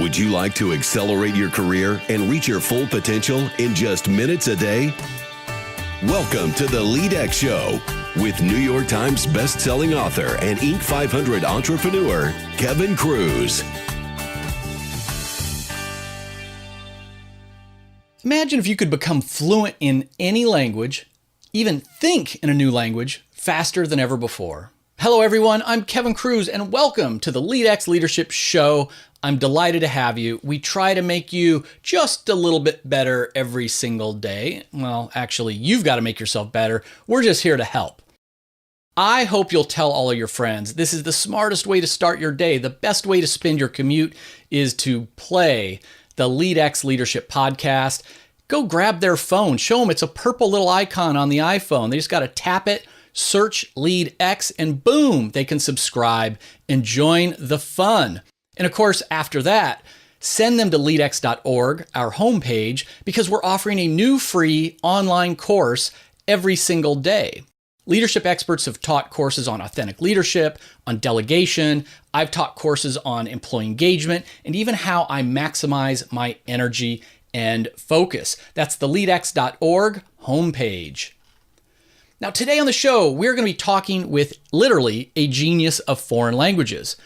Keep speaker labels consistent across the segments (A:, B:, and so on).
A: Would you like to accelerate your career and reach your full potential in just minutes a day? Welcome to the LEADx Show with New York Times best-selling author and Inc. 500 entrepreneur, Kevin Kruse.
B: Imagine if you could become fluent in any language, even think in a new language, faster than ever before. Hello, everyone. I'm Kevin Kruse, and welcome to the LEADx Leadership Show. I'm delighted to have you. We try to make you just a little bit better every single day. Well, actually, you've got to make yourself better. We're just here to help. I hope you'll tell all of your friends this is the smartest way to start your day. The best way to spend your commute is to play the LEADx Leadership Podcast. Go grab their phone. Show them it's a purple little icon on the iPhone. They just got to tap it, search LEADx, and boom, they can subscribe and join the fun. And of course, after that, send them to leadx.org, our homepage, because we're offering a new free online course every single day. Leadership experts have taught courses on authentic leadership, on delegation. I've taught courses on employee engagement, and even how I maximize my energy and focus. That's the leadx.org homepage. Now, today on the show, we're going to be talking with literally a genius of foreign languages.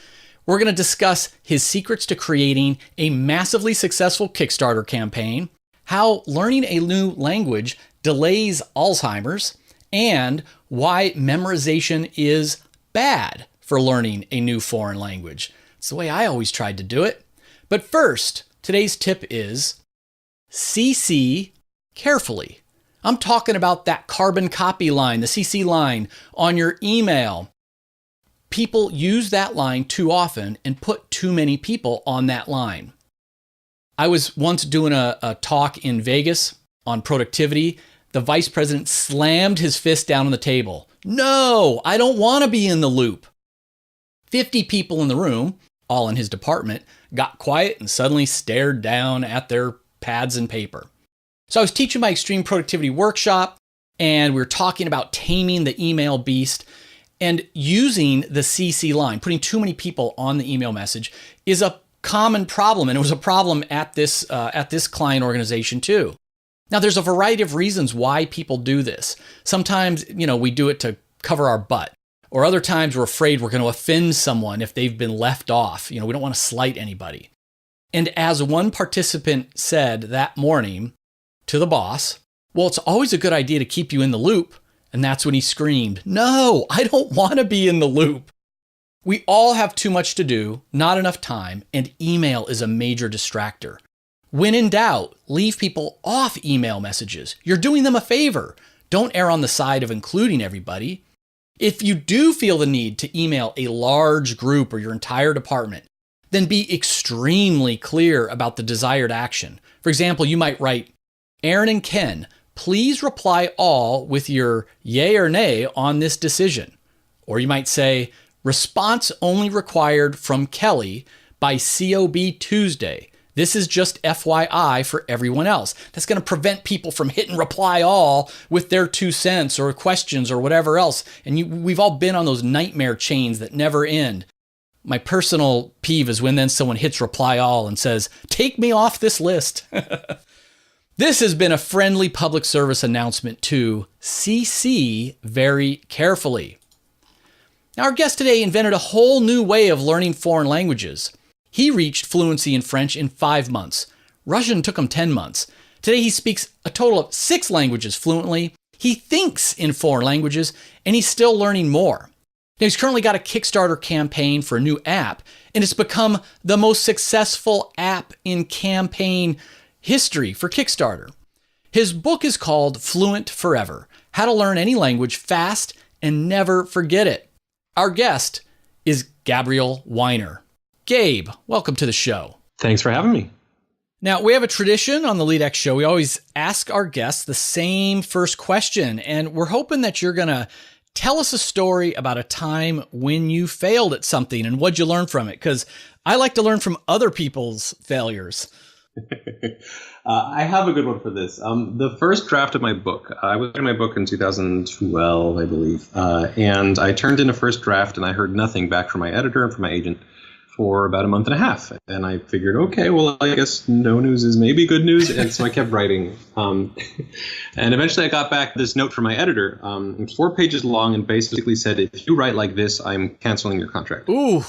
B: We're going to discuss his secrets to creating a massively successful Kickstarter campaign, how learning a new language delays Alzheimer's, and why memorization is bad for learning a new foreign language. It's the way I always tried to do it. But first, today's tip is CC carefully. I'm talking about that carbon copy line, the CC line on your email. People use that line too often and put too many people on that line. I was once doing a talk in Vegas on productivity. The vice president slammed his fist down on the table. No, I don't want to be in the loop. 50 people in the room, all in his department, got quiet and suddenly stared down at their pads and paper. So I was teaching my extreme productivity workshop, and we were talking about taming the email beast, and using the CC line, putting too many people on the email message, is a common problem, and it was a problem at this client organization too. Now, there's a variety of reasons why people do this. Sometimes, we do it to cover our butt, or other times we're afraid we're going to offend someone if they've been left off. We don't want to slight anybody. And as one participant said that morning to the boss, well, it's always a good idea to keep you in the loop. And that's when he screamed, no, I don't want to be in the loop. We all have too much to do, not enough time, and email is a major distractor. When in doubt, leave people off email messages. You're doing them a favor. Don't err on the side of including everybody. If you do feel the need to email a large group or your entire department, then be extremely clear about the desired action. For example, you might write, Aaron and Ken, please reply all with your yay or nay on this decision. Or you might say, response only required from Kelly by COB Tuesday. This is just FYI for everyone else. That's going to prevent people from hitting reply all with their 2 cents or questions or whatever else. And we've all been on those nightmare chains that never end. My personal peeve is when then someone hits reply all and says, take me off this list. This has been a friendly public service announcement to CC very carefully. Now, our guest today invented a whole new way of learning foreign languages. He reached fluency in French in 5 months. Russian took him 10 months. Today, he speaks a total of 6 languages fluently. He thinks in foreign languages, and he's still learning more. Now, he's currently got a Kickstarter campaign for a new app, and it's become the most successful app in campaign history for Kickstarter. His book is called Fluent Forever, How to Learn Any Language Fast and Never Forget It. Our guest is Gabriel Wyner. Gabe, welcome to the show.
C: Thanks for having me.
B: Now, we have a tradition on the LEADx Show. We always ask our guests the same first question, and we're hoping that you're going to tell us a story about a time when you failed at something and what'd you learn from it, because I like to learn from other people's failures.
C: I have a good one for this. The first draft of my book, I was writing my book in 2012, I believe, and I turned in a first draft and I heard nothing back from my editor and from my agent for about a month and a half. And I figured, okay, well, I guess no news is maybe good news. And so I kept writing. And eventually I got back this note from my editor. It's 4 pages long and basically said, if you write like this, I'm canceling your contract.
B: Ooh.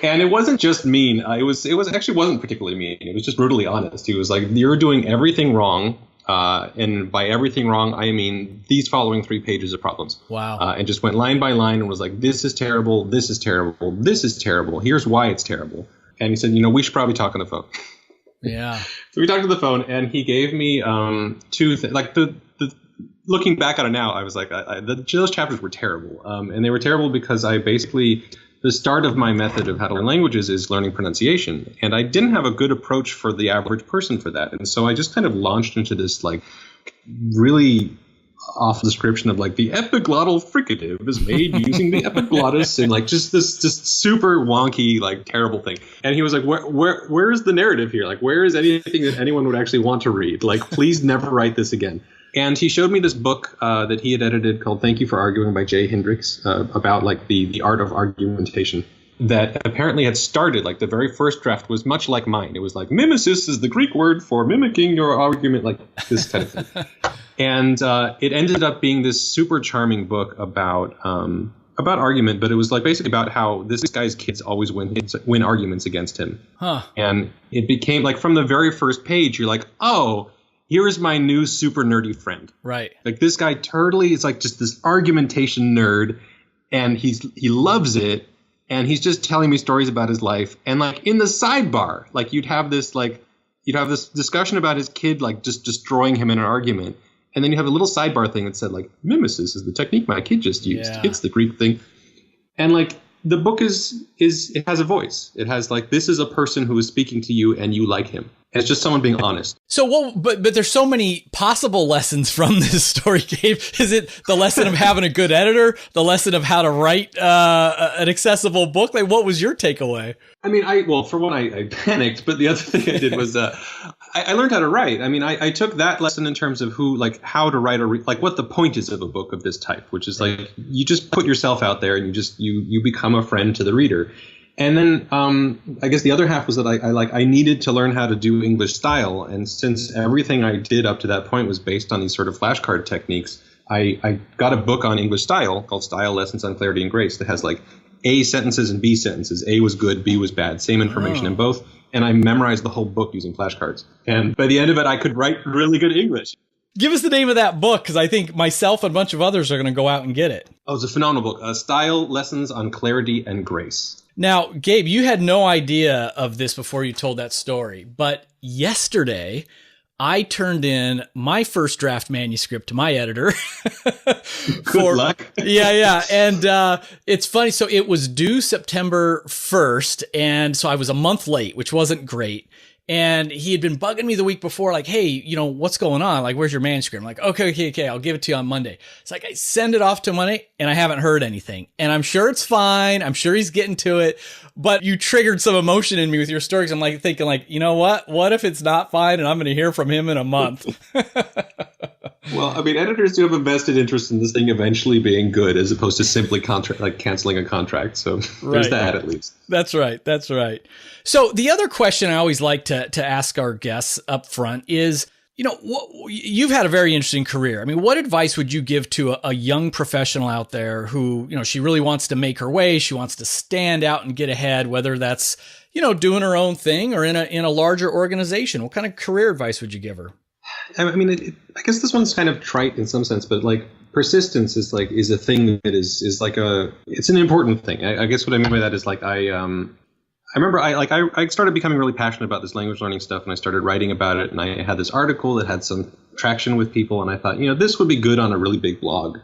C: And it wasn't just mean. It was actually wasn't particularly mean. It was just brutally honest. He was like, you're doing everything wrong. And by everything wrong, I mean these following 3 pages of problems.
B: Wow.
C: And just went line by line and was like, this is terrible. This is terrible. This is terrible. Here's why it's terrible. And he said, we should probably talk on the phone.
B: Yeah.
C: So we talked on the phone, and he gave me 2 things. Like the looking back on it now, I was like, those chapters were terrible. And they were terrible because I basically, the start of my method of how to learn languages is learning pronunciation. And I didn't have a good approach for the average person for that. And so I just kind of launched into this like really off description of like the epiglottal fricative is made using the epiglottis and like just this super wonky, like terrible thing. And he was like, where is the narrative here? Like, where is anything that anyone would actually want to read? Like, please never write this again. And he showed me this book that he had edited called Thank You for Arguing by Jay Hendricks about like the art of argumentation that apparently had started, like the very first draft was much like mine. It was like mimesis is the Greek word for mimicking your argument, like this kind of thing. And it ended up being this super charming book about argument, but it was like basically about how this guy's kids always win arguments against him. Huh. And it became like from the very first page, you're like, oh, here is my new super nerdy friend.
B: Right.
C: Like this guy totally is like just this argumentation nerd, and he loves it, and he's just telling me stories about his life. And like in the sidebar, like you'd have this discussion about his kid like just destroying him in an argument. And then you have a little sidebar thing that said like mimesis is the technique my kid just used. Yeah. It's the Greek thing. And like the book is it has a voice. It has like, this is a person who is speaking to you and you like him. And it's just someone being honest.
B: So but there's so many possible lessons from this story, Gabe. Is it the lesson of having a good editor? The lesson of how to write an accessible book? Like, what was your takeaway?
C: I mean, for one, I panicked, but the other thing I did was I learned how to write. I mean, I took that lesson in terms of how to write like what the point is of a book of this type, which is like you just put yourself out there and you become a friend to the reader. And then I guess the other half was that I needed to learn how to do English style. And since everything I did up to that point was based on these sort of flashcard techniques, I got a book on English style called Style Lessons on Clarity and Grace that has like A sentences and B sentences. A was good, B was bad, same information in both. And I memorized the whole book using flashcards. And by the end of it, I could write really good English.
B: Give us the name of that book, because I think myself and a bunch of others are going to go out and get it.
C: Oh, it's a phenomenal book. Style Lessons on Clarity and Grace.
B: Now, Gabe, you had no idea of this before you told that story, but yesterday I turned in my first draft manuscript to my editor.
C: Good luck.
B: Yeah. And it's funny. So it was due September 1st. And so I was a month late, which wasn't great. And he had been bugging me the week before, like, hey, what's going on? Like, where's your manuscript? I'm like, okay, I'll give it to you on Monday. It's like, I send it off to Monday and I haven't heard anything. And I'm sure it's fine. I'm sure he's getting to it. But you triggered some emotion in me with your stories. I'm like thinking like, you know what? What if it's not fine and I'm going to hear from him in a month?
C: Well, I mean, editors do have a vested interest in this thing eventually being good as opposed to simply canceling a contract. So there's that at least.
B: That's right. So the other question I always like to ask our guests up front is, you've had a very interesting career. I mean, what advice would you give to a young professional out there who, she really wants to make her way, she wants to stand out and get ahead, whether that's, doing her own thing or in a larger organization? What kind of career advice would you give her?
C: I mean, I guess this one's kind of trite in some sense, but like persistence is a thing that is like it's an important thing. I guess what I mean by that is like I remember I started becoming really passionate about this language learning stuff, and I started writing about it, and I had this article that had some traction with people, and I thought, this would be good on a really big blog.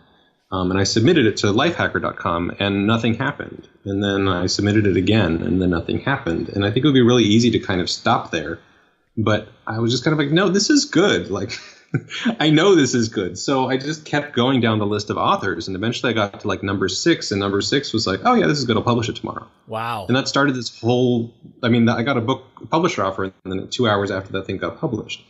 C: And I submitted it to lifehacker.com, and nothing happened. And then I submitted it again, and then nothing happened. And I think it would be really easy to kind of stop there. But I was just kind of like, no, this is good. Like, I know this is good. So I just kept going down the list of authors. And eventually I got to like number 6. And number 6 was like, oh, yeah, this is good. I'll publish it tomorrow.
B: Wow.
C: And that started this whole, I got a book publisher offer. And then 2 hours after that thing got published.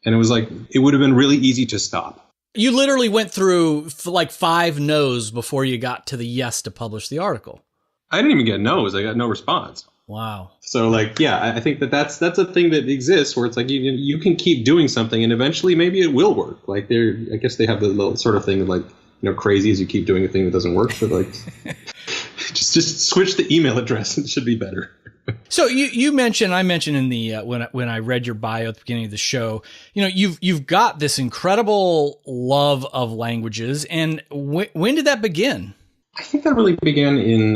C: And it was like, it would have been really easy to stop.
B: You literally went through like 5 no's before you got to the yes to publish the article.
C: I didn't even get no's. I got no response.
B: Wow.
C: So like, yeah, I think that's a thing that exists where it's like you can keep doing something and eventually maybe it will work. Like I guess they have the little sort of thing of like, crazy as you keep doing a thing that doesn't work, but like just switch the email address and it should be better.
B: So I mentioned in the when I read your bio at the beginning of the show, you've got this incredible love of languages, and when did that begin?
C: I think that really began in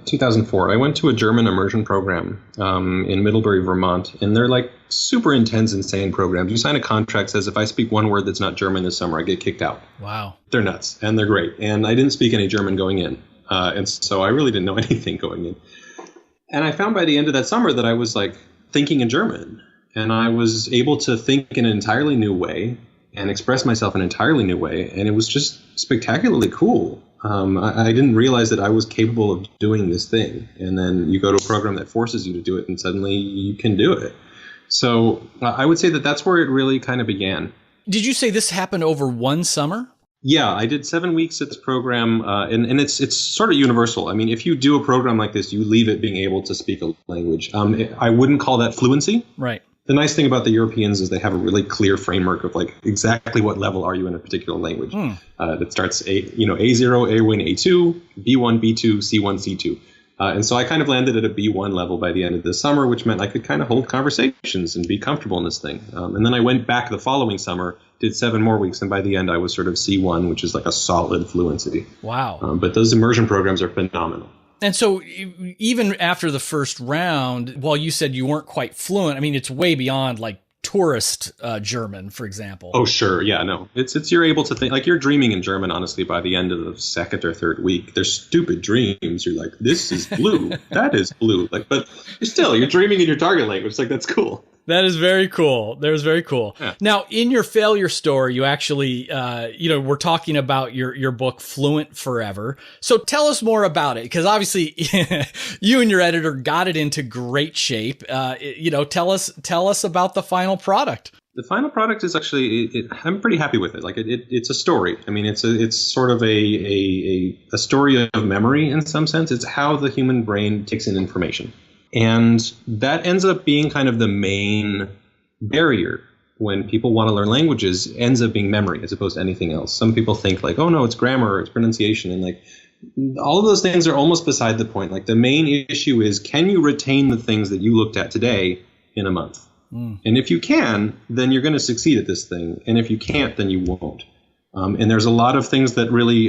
C: 2004. I went to a German immersion program in Middlebury, Vermont, and they're like super intense, insane programs. You sign a contract that says if I speak one word that's not German this summer, I get kicked out.
B: Wow.
C: They're nuts, and they're great. And I didn't speak any German going in, and so I really didn't know anything going in. And I found by the end of that summer that I was like thinking in German, and I was able to think in an entirely new way and express myself in an entirely new way, and it was just spectacularly cool. I didn't realize that I was capable of doing this thing. And then you go to a program that forces you to do it, and suddenly you can do it. So I would say that that's where it really kind of began.
B: Did you say this happened over one summer?
C: Yeah, I did 7 weeks at this program, and it's sort of universal. I mean, if you do a program like this, you leave it being able to speak a language. I wouldn't call that fluency.
B: Right.
C: The nice thing about the Europeans is they have a really clear framework of like exactly what level are you in a particular language. That starts A0, A1, A2, B1, B2, C1, C2. And so I kind of landed at a B1 level by the end of the summer, which meant I could kind of hold conversations and be comfortable in this thing. And then I went back the following summer, did 7 more weeks, and by the end I was sort of C1, which is like a solid fluency.
B: Wow.
C: But those immersion programs are phenomenal.
B: And so even after the first round, while you said you weren't quite fluent, I mean, it's way beyond like tourist German, for example.
C: Oh, sure. Yeah, no. It's you're able to think, like you're dreaming in German, honestly, by the end of the second or third week. They're stupid dreams. You're like, this is blue. That is blue. Like, but you're dreaming in your target language. Like, that's cool.
B: That is very cool. That was very cool.
C: Yeah.
B: Now, in your failure story, you actually, we're talking about your book, Fluent Forever. So tell us more about it, because obviously you and your editor got it into great shape. Tell us about the final product.
C: The final product is actually, I'm pretty happy with it. Like it's a story. I mean, it's sort of a story of memory in some sense. It's how the human brain takes in information. And that ends up being kind of the main barrier when people want to learn languages, ends up being memory as opposed to anything else. Some people think like, oh no, it's grammar, or it's pronunciation. And like all of those things are almost beside the point. Like the main issue is, can you retain the things that you looked at today in a month? And if you can, then you're going to succeed at this thing. And if you can't, then you won't. And there's a lot of things that really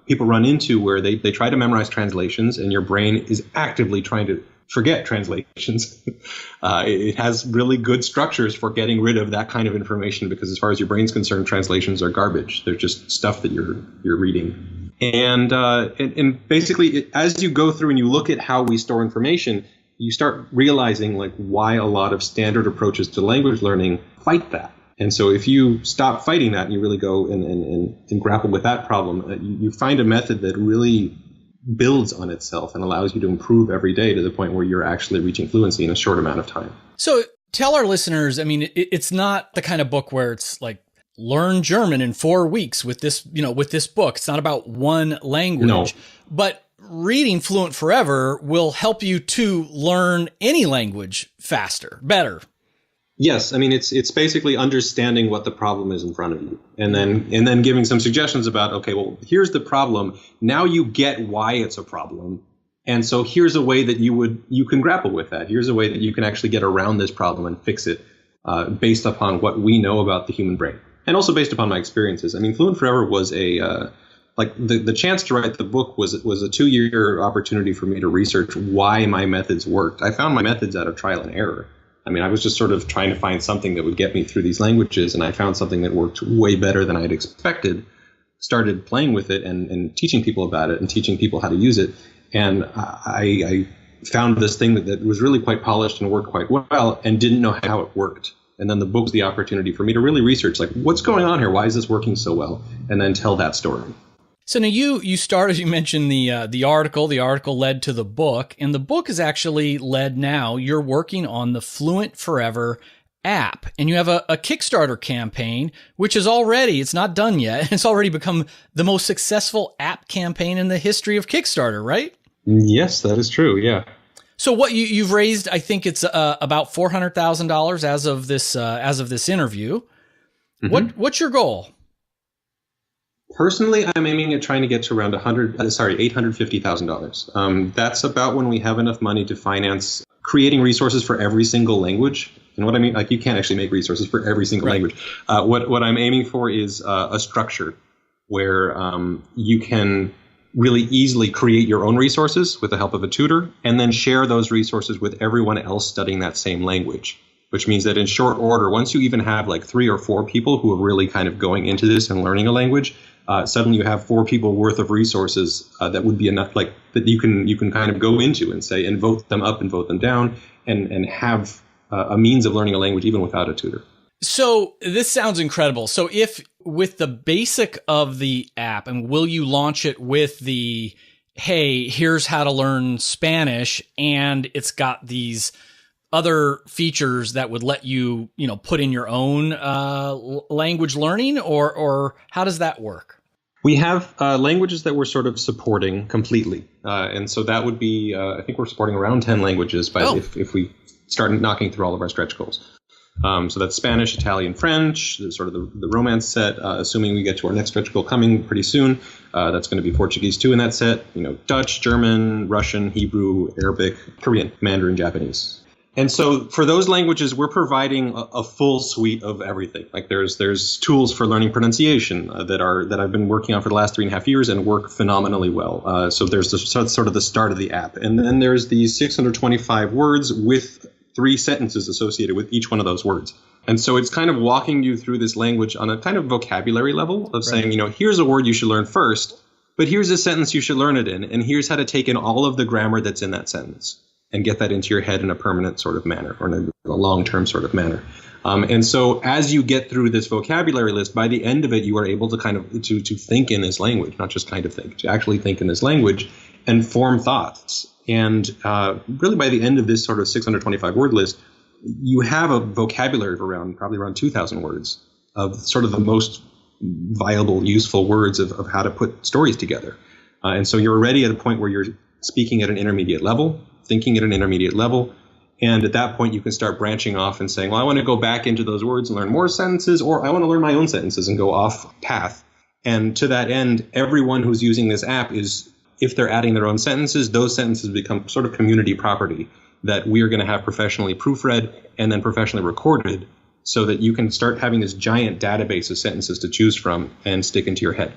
C: people run into where they try to memorize translations, and your brain is actively trying to forget translations. It has really good structures for getting rid of that kind of information, because as far as your brain's concerned, translations are garbage. They're just stuff that you're reading. And basically, as you go through and you look at how we store information, you start realizing like why a lot of standard approaches to language learning fight that. And so if you stop fighting that and you really go and grapple with that problem, you find a method that really builds on itself and allows you to improve every day to the point where you're actually reaching fluency in a short amount of time.
B: So tell our listeners, I mean, it's not the kind of book where it's like learn German in 4 weeks with this book. It's not about one language. No. But reading Fluent Forever will help you to learn any language faster, better.
C: Yes, I mean it's basically understanding what the problem is in front of you, and then giving some suggestions about, okay, well, here's the problem. Now you get why it's a problem, and so here's a way that you can grapple with that. Here's a way that you can actually get around this problem and fix it, based upon what we know about the human brain, and also based upon my experiences. I mean, Fluent Forever was the chance to write the book was a 2-year opportunity for me to research why my methods worked. I found my methods out of trial and error. I mean, I was just sort of trying to find something that would get me through these languages, and I found something that worked way better than I had expected. Started playing with it and teaching people about it and teaching people how to use it. And I found this thing that was really quite polished and worked quite well, and didn't know how it worked. And then the book was the opportunity for me to really research, like, what's going on here? Why is this working so well? And then tell that story.
B: So now you started, you mentioned the article. The article led to the book, and the book is actually led now. You're working on the Fluent Forever app, and you have a Kickstarter campaign, which is already, it's not done yet. It's already become the most successful app campaign in the history of Kickstarter, right?
C: Yes, that is true. Yeah.
B: So what you've raised, I think it's about $400,000 as of this interview. Mm-hmm. What's your goal?
C: Personally, I'm aiming at trying to get to around $850,000. That's about when we have enough money to finance creating resources for every single language. And what I mean, like, you can't actually make resources for every single language. What I'm aiming for is a structure where you can really easily create your own resources with the help of a tutor, and then share those resources with everyone else studying that same language. Which means that in short order, once you even have like 3 or 4 people who are really kind of going into this and learning a language, suddenly you have 4 people worth of resources that would be enough, like, that you can kind of go into and say and vote them up and vote them down and have a means of learning a language even without a tutor.
B: So this sounds incredible. So if with the basic of the app, and will you launch it with the, hey, here's how to learn Spanish, and it's got these other features that would let you, put in your own language learning, or how does that work?
C: We have languages that we're sort of supporting completely. And so that would be, I think we're supporting around 10 languages if we start knocking through all of our stretch goals. So that's Spanish, Italian, French, sort of the Romance set, assuming we get to our next stretch goal coming pretty soon. That's going to be Portuguese too in that set, Dutch, German, Russian, Hebrew, Arabic, Korean, Mandarin, Japanese. And so for those languages, we're providing a full suite of everything. Like there's tools for learning pronunciation that I've been working on for the last 3.5 years and work phenomenally well. So there's sort of the start of the app. And then there's these 625 words with 3 sentences associated with each one of those words. And so it's kind of walking you through this language on a kind of vocabulary level of saying, here's a word you should learn first, but here's a sentence you should learn it in. And here's how to take in all of the grammar that's in that sentence and get that into your head in a permanent sort of manner, or in a long-term sort of manner. And so as you get through this vocabulary list, by the end of it, you are able to kind of to think in this language, not just kind of think, to actually think in this language and form thoughts. And really by the end of this sort of 625 word list, you have a vocabulary of probably around 2,000 words of sort of the most viable, useful words of how to put stories together. And so you're already at a point where you're speaking at an intermediate level, thinking at an intermediate level. And at that point, you can start branching off and saying, well, I want to go back into those words and learn more sentences, or I want to learn my own sentences and go off path. And to that end, everyone who's using this app is, if they're adding their own sentences, those sentences become sort of community property that we are going to have professionally proofread and then professionally recorded so that you can start having this giant database of sentences to choose from and stick into your head.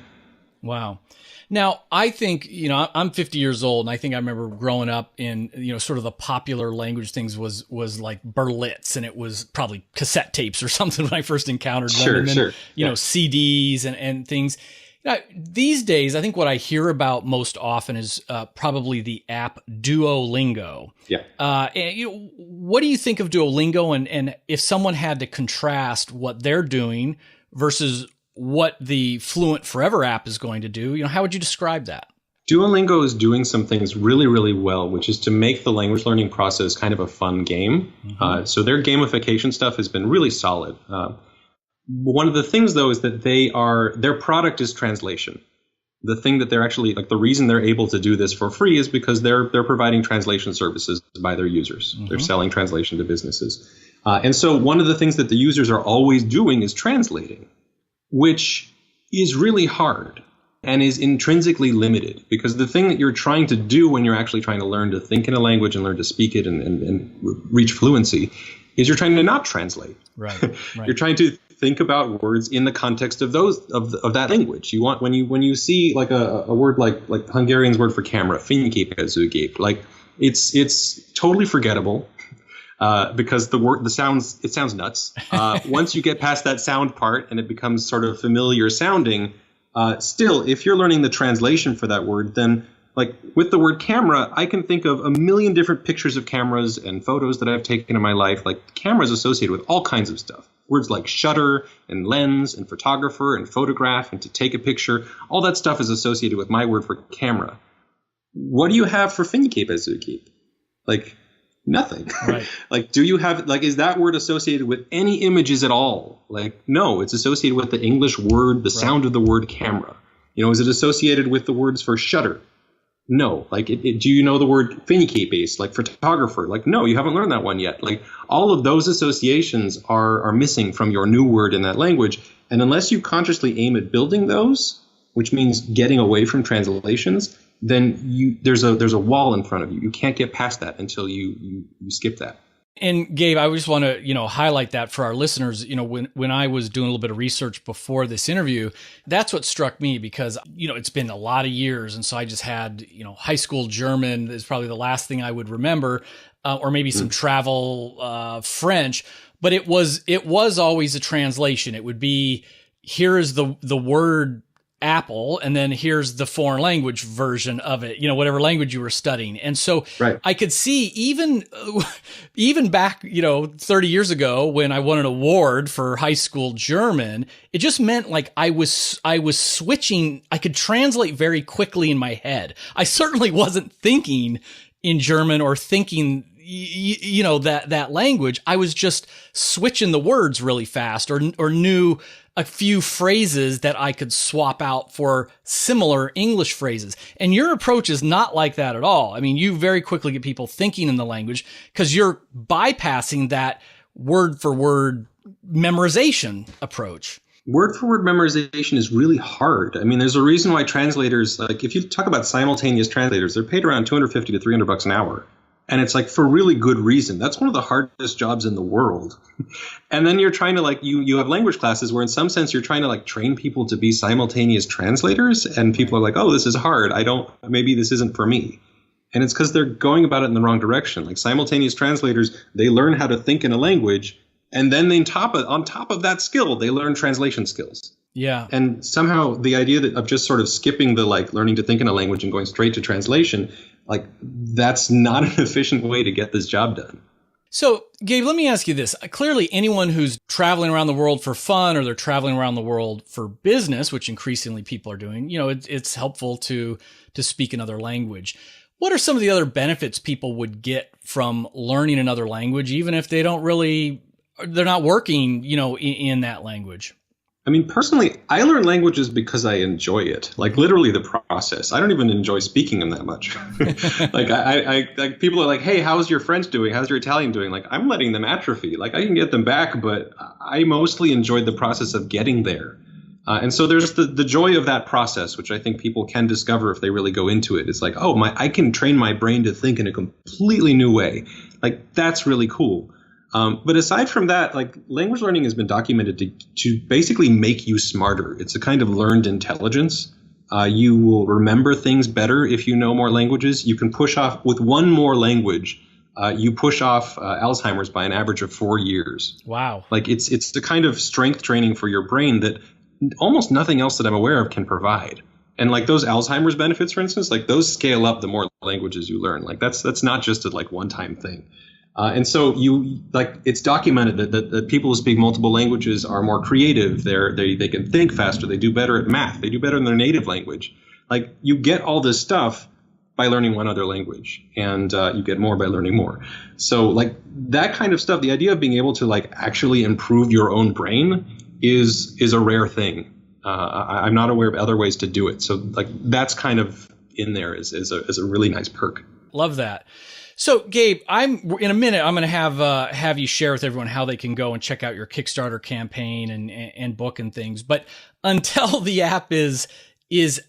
B: Wow. Now, I think, I'm 50 years old, and I think I remember growing up in, sort of the popular language things was like Berlitz, and it was probably cassette tapes or something when I first encountered them. And then, CDs and things. These days, I think what I hear about most often is probably the app Duolingo.
C: Yeah.
B: And, what do you think of Duolingo? And if someone had to contrast what they're doing versus what the Fluent Forever app is going to do, how would you describe that?
C: Duolingo is doing some things really, really well, which is to make the language learning process kind of a fun game. Mm-hmm. So their gamification stuff has been really solid. One of the things, though, is that their product is translation. The thing that they're actually, like, the reason they're able to do this for free is because they're providing translation services by their users. Mm-hmm. They're selling translation to businesses. And so one of the things that the users are always doing is translating, which is really hard and is intrinsically limited, because the thing that you're trying to do when you're actually trying to learn to think in a language and learn to speak it and reach fluency is you're trying to not translate. Right. You're trying to think about words in the context of those of that language. You want when you see like a word like Hungarian's word for camera, fényképezőgép, like it's totally forgettable. Because it sounds nuts. Once you get past that sound part and it becomes sort of familiar sounding, still, if you're learning the translation for that word, then like with the word camera, I can think of a million different pictures of cameras and photos that I've taken in my life. Like cameras associated with all kinds of stuff. Words like shutter and lens and photographer and photograph and to take a picture. All that stuff is associated with my word for camera. What do you have for fényképezőgép? Like, nothing. Right. Like, do you have, like, is that word associated with any images at all? Like, no, it's associated with the English word, the sound of the word camera. Is it associated with the words for shutter? No. Like, do you know the word finicky base, like photographer? Like, no, you haven't learned that one yet. Like, all of those associations are missing from your new word in that language. And unless you consciously aim at building those, which means getting away from translations, then there's a wall in front of you. You can't get past that until you skip that.
B: And Gabe, I just want to, highlight that for our listeners. When I was doing a little bit of research before this interview, that's what struck me because, it's been a lot of years. And so I just had, high school German is probably the last thing I would remember, or maybe some travel French. But it was always a translation. It would be, here is the word apple, and then here's the foreign language version of it, whatever language you were studying. And so right. I could see even back, 30 years ago when I won an award for high school German, it just meant like I was switching. I could translate very quickly in my head. I certainly wasn't thinking in German or thinking that language. I was just switching the words really fast or knew a few phrases that I could swap out for similar English phrases. And your approach is not like that at all. I mean, you very quickly get people thinking in the language because you're bypassing that word for word memorization approach.
C: Word for word memorization is really hard. I mean, there's a reason why translators, like if you talk about simultaneous translators, they're paid around $250 to $300 an hour. And it's like for really good reason. That's one of the hardest jobs in the world. And then you're trying to you have language classes where in some sense you're trying to train people to be simultaneous translators. And people are like, oh, this is hard. Maybe this isn't for me. And it's because they're going about it in the wrong direction. Like simultaneous translators, they learn how to think in a language. And then on top of that skill, they learn translation skills.
B: Yeah.
C: And somehow the idea of just sort of skipping the learning to think in a language and going straight to translation, that's not an efficient way to get this job done.
B: So, Gabe, let me ask you this. Clearly, anyone who's traveling around the world for fun or they're traveling around the world for business, which increasingly people are doing, it's helpful to speak another language. What are some of the other benefits people would get from learning another language, even if they're not working, in that language?
C: I mean, personally, I learn languages because I enjoy it. Literally the process. I don't even enjoy speaking them that much. People are like, hey, how's your French doing? How's your Italian doing? I'm letting them atrophy. I can get them back, but I mostly enjoyed the process of getting there. And so there's the joy of that process, which I think people can discover if they really go into it. It's I can train my brain to think in a completely new way. That's really cool. But aside from that, language learning has been documented to basically make you smarter. It's a kind of learned intelligence. You will remember things better if you know more languages. You can push off with one more language. You push off Alzheimer's by an average of 4 years.
B: Wow.
C: It's the kind of strength training for your brain that almost nothing else that I'm aware of can provide. And those Alzheimer's benefits, for instance, those scale up the more languages you learn. That's not just a one-time thing. And so it's documented that people who speak multiple languages are more creative. They can think faster. They do better at math. They do better in their native language. You get all this stuff by learning one other language, and you get more by learning more. So that kind of stuff, the idea of being able to actually improve your own brain is a rare thing. I'm not aware of other ways to do it. So that's kind of in there as a really nice perk.
B: Love that. So, Gabe, in a minute, I'm going to have you share with everyone how they can go and check out your Kickstarter campaign and book and things. But until the app is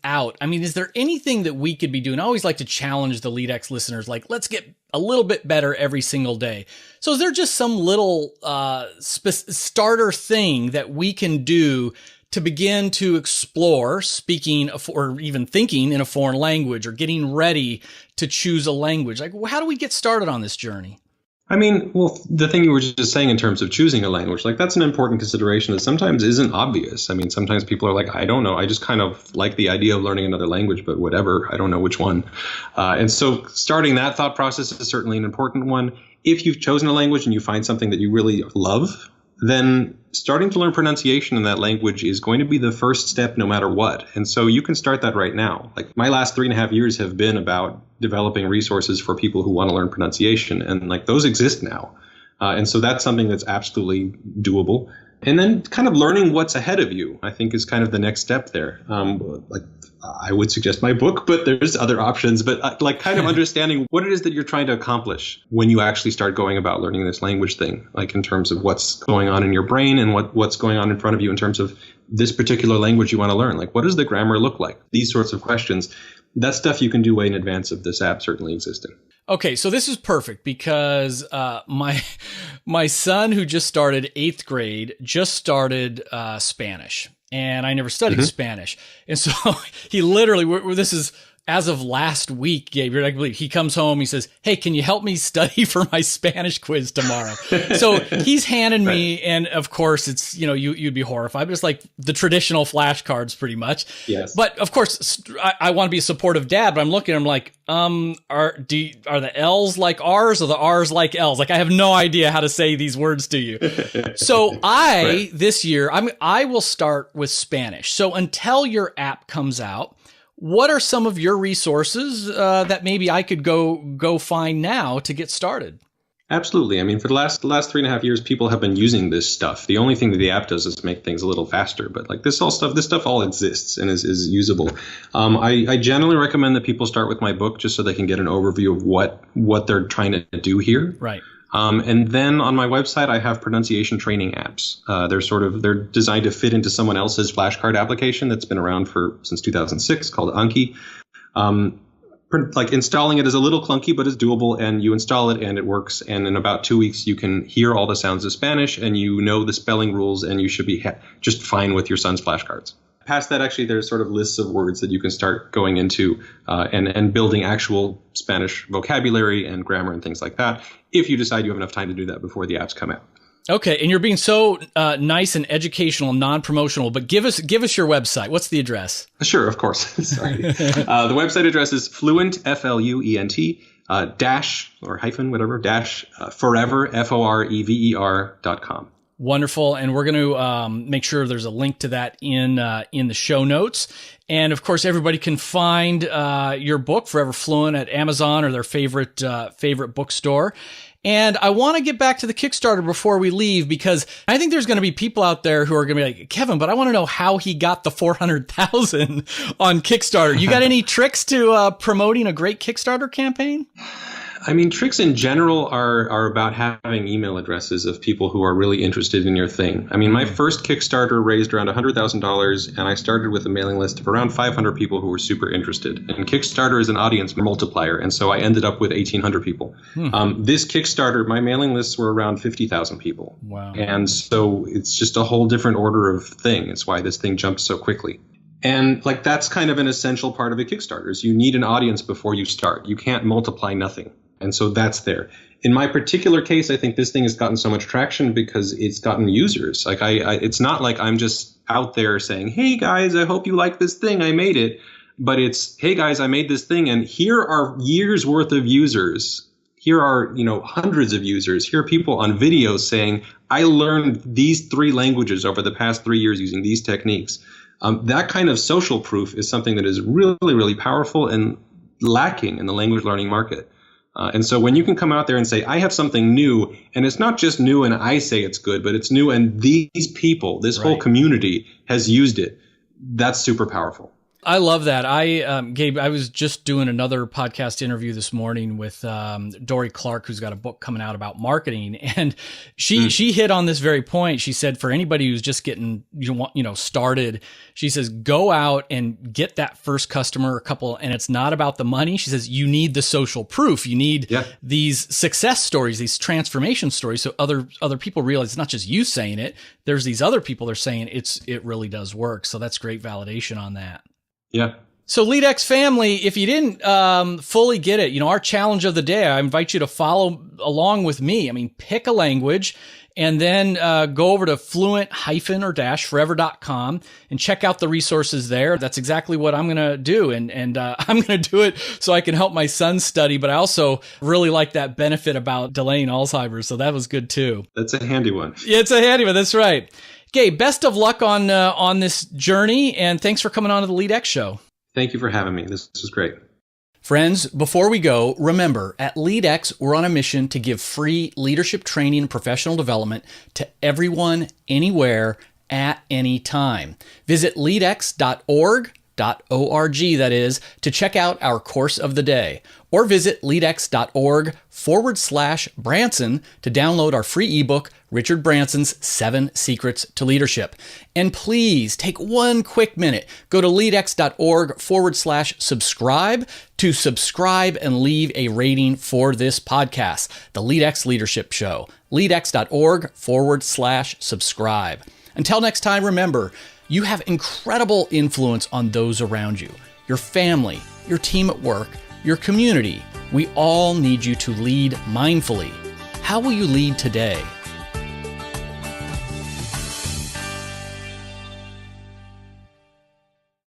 B: out, I mean, is there anything that we could be doing? I always like to challenge the LEADx listeners, let's get a little bit better every single day. So is there just some little starter thing that we can do to begin to explore speaking or even thinking in a foreign language or getting ready to choose a language? How do we get started on this journey?
C: I mean, well, the thing you were just saying in terms of choosing a language, that's an important consideration that sometimes isn't obvious. I mean, sometimes people are I don't know. I just kind of like the idea of learning another language, but whatever. I don't know which one. And so starting that thought process is certainly an important one. If you've chosen a language and you find something that you really love, then starting to learn pronunciation in that language is going to be the first step no matter what. And so you can start that right now. My last 3.5 years have been about developing resources for people who want to learn pronunciation. And those exist now. And so that's something that's absolutely doable. And then kind of learning what's ahead of you, I think, is kind of the next step there. Like I would suggest my book, but there's other options. But like kind of understanding what it is that you're trying to accomplish when you actually start going about learning this language thing, like in terms of what's going on in your brain and what's going on in front of you in terms of this particular language you want to learn. Like, what does the grammar look like? These sorts of questions. That's stuff you can do way in advance of this app certainly existing.
B: Okay, so this is perfect because my son, who just started 8th grade, just started Spanish, and I never studied Spanish, and so he literally, this is as of last week, Gabriel, I believe, he comes home, he says, "Hey, can you help me study for my Spanish quiz tomorrow?" So he's handed me, and of course it's, you'd be horrified, but it's like the traditional flashcards pretty much.
C: Yes.
B: But of course, I want to be a supportive dad, but I'm looking, I'm like, are the L's like R's or the R's like L's? Like, I have no idea how to say these words to you. So this year, I will start with Spanish. So until your app comes out, what are some of your resources that maybe I could go find now to get started?
C: Absolutely. I mean, for the last 3.5 years, people have been using this stuff. The only thing that the app does is make things a little faster. But like this stuff all exists and is usable. I generally recommend that people start with my book just so they can get an overview of what they're trying to do here.
B: Right.
C: And then on my website, I have pronunciation training apps. They're designed to fit into someone else's flashcard application that's been around since 2006 called Anki. Like installing it is a little clunky, but it's doable, and you install it and it works. And in about 2 weeks, you can hear all the sounds of Spanish and you know the spelling rules, and you should be just fine with your son's flashcards. Past that, actually, there's sort of lists of words that you can start going into and building actual Spanish vocabulary and grammar and things like that, if you decide you have enough time to do that before the apps come out.
B: Okay, and you're being so nice and educational and non-promotional, but give us your website. What's the address?
C: Sure, of course. Sorry. The website address is fluent, Fluent, dash or hyphen, whatever, dash forever, FOREVER.com.
B: Wonderful. And we're going to make sure there's a link to that in the show notes. And of course, everybody can find your book, Forever Fluent, at Amazon or their favorite bookstore. And I want to get back to the Kickstarter before we leave, because I think there's going to be people out there who are going to be like, "Kevin, but I want to know how he got the 400,000 on Kickstarter." You got any tricks to promoting a great Kickstarter campaign?
C: I mean, tricks in general are about having email addresses of people who are really interested in your thing. I mean, my first Kickstarter raised around $100,000, and I started with a mailing list of around 500 people who were super interested. And Kickstarter is an audience multiplier, and so I ended up with 1,800 people. This Kickstarter, my mailing lists were around 50,000 people.
B: Wow.
C: And so it's just a whole different order of thing. It's why this thing jumped so quickly. And like that's kind of an essential part of a Kickstarter is you need an audience before you start. You can't multiply nothing. And so that's there. In my particular case, I think this thing has gotten so much traction because it's gotten users. Like it's not like I'm just out there saying, "Hey guys, I hope you like this thing. I made it." But it's, "Hey guys, I made this thing, and here are years worth of users. Here are, hundreds of users. Here are people on videos saying, I learned these 3 languages over the past 3 years using these techniques." That kind of social proof is something that is really, really powerful and lacking in the language learning market. And so when you can come out there and say, "I have something new," and it's not just new and I say it's good, but it's new and these people, this whole community has used it, that's super powerful.
B: I love that. Gabe, I was just doing another podcast interview this morning with Dory Clark, who's got a book coming out about marketing, and she hit on this very point. She said, for anybody who's just getting started, she says, go out and get that first customer or couple, and it's not about the money. She says you need the social proof. You need these success stories, these transformation stories, so other people realize it's not just you saying it. There's these other people that are saying it really does work. So that's great validation on that.
C: Yeah.
B: So LEADx family, if you didn't fully get it, our challenge of the day, I invite you to follow along with me. I mean, pick a language and then go over to fluent-forever.com and check out the resources there. That's exactly what I'm going to do. And I'm going to do it so I can help my son study, but I also really like that benefit about delaying Alzheimer's. So that was good too.
C: That's a handy one.
B: Yeah, it's a handy one. That's right. Gabe, best of luck on this journey, and thanks for coming on to the LEADx show.
C: Thank you for having me. This was great.
B: Friends, before we go, remember, at LEADx, we're on a mission to give free leadership training and professional development to everyone, anywhere, at any time. Visit leadx.org, that is, to check out our course of the day. Or visit leadx.org/Branson to download our free ebook, Richard Branson's 7 Secrets to Leadership. And please take one quick minute. Go to leadx.org/subscribe to subscribe and leave a rating for this podcast, the LEADx Leadership Show. leadx.org/subscribe. Until next time, remember, you have incredible influence on those around you, your family, your team at work, your community. We all need you to lead mindfully. How will you lead today?